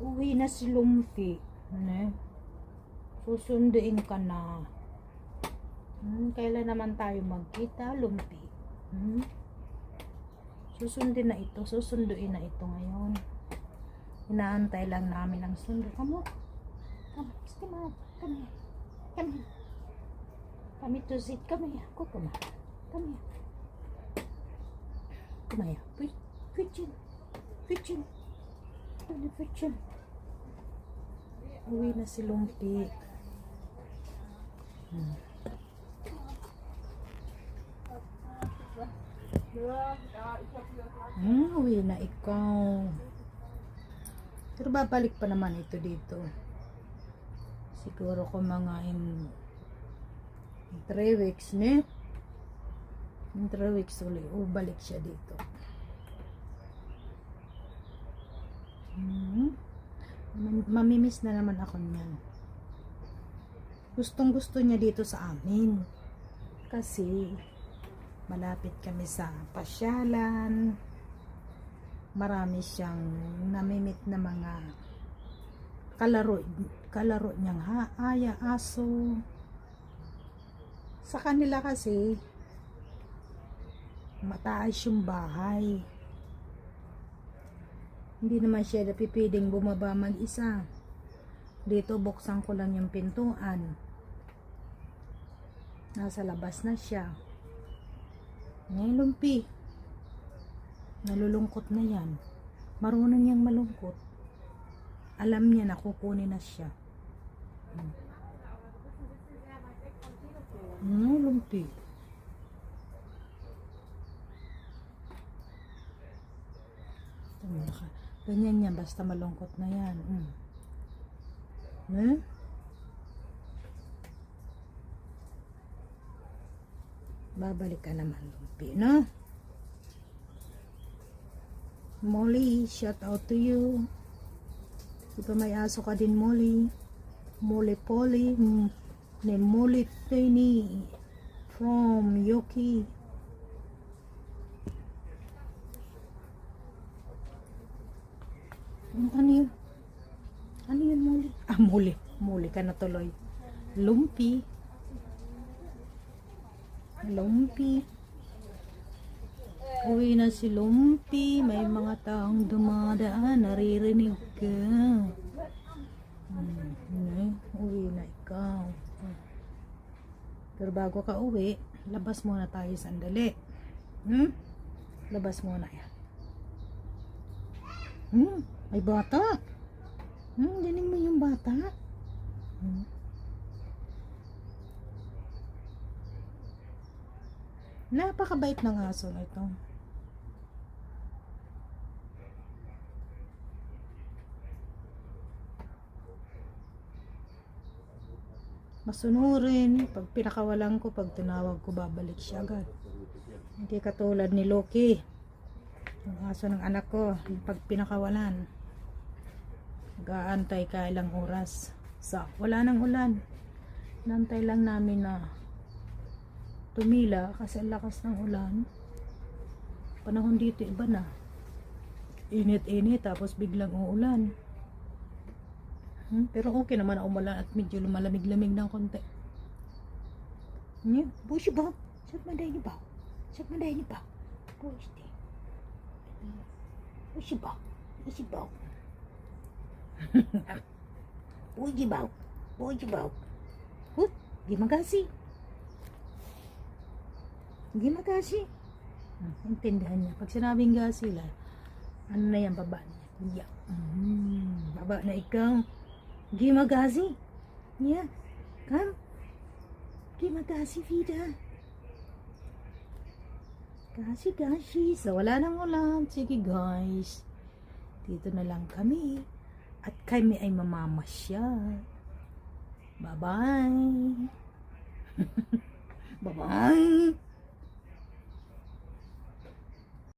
Uwi na si Lumpy. Ano? Susunduin ka na. Kailan naman tayo magkita, Lumpy? Susunduin na ito. Susunduin na ito ngayon. Inaantay lang namin ang sundo. Come on. Come on. Come on. Come here. Come here. Come here to sit. Come here. Go, come on. Come here. Come here. Fitchin. Fitchin. Fitchin. Uwi na si Lumpy. Uwi na ikaw. Pero babalik pa naman ito dito. Siguro ko mga in 3 weeks, ne? In 3 weeks ulit. Balik siya dito. Mamimiss na naman ako niyan. Gustong gusto niya dito sa amin. Kasi malapit kami sa pasyalan. Marami siyang namimit na mga kalaro niyang aso. Sa kanila kasi mataas yung bahay. Hindi naman siya napipiling bumaba mag-isa. Dito buksan ko lang yung pintuan. Nasa labas na siya. Ngayon, Lumpy. Nalulungkot na yan. Marunong niyang malungkot. Alam niya na kukunin na siya. Lumpy. Ganyan yan, basta malungkot na yan. Babalik ka naman, Lumpy, no? Molly, shout out to you. Ito may aso ka din, Molly. Molly Polly. Ni Molly Penny from Yoki. Ano yun? Ano yun, Molly? Molly. Molly ka na tuloy. Lumpy. Lumpy. Uwi na si Lumpy. May mga taong dumadaan. Naririnig ka. Uwi na ikaw. Pero bago ka uwi, labas muna tayo sandali. Labas muna yan. May bata. Dinig mo yung bata. Napakabait ng aso na ito. Masunurin. Pag pinakawalan ko, pag tinawag ko, babalik siya agad. Hindi katulad ni Loki. Yung aso ng anak ko, pag pinakawalan, mag-aantay ka ilang oras. Wala nang ulan. Nantay lang namin na tumila kasi ang lakas ng ulan. Panahon dito iba na. Init-init tapos biglang uulan. Pero okay naman ang umulan at medyo lumalamig-lamig ng konti. Bushi ba? Sat manday ni ba? Sat manday ni ba? Bushi ba? Bushi ba? Bushi ba? Bushi ba? Gimagasi. Gimagasi. Intindihan niya. Pag sinabing gasi lang, ano na yan, baba niya. Baba na ikaw. Gimagasi. Yeah. Come. Gimagasi, Vida. Gashi. So, wala nang ulam. Sige, guys. Dito na lang kami. At kami ay mamamasyal. Bye-bye. Bye-bye.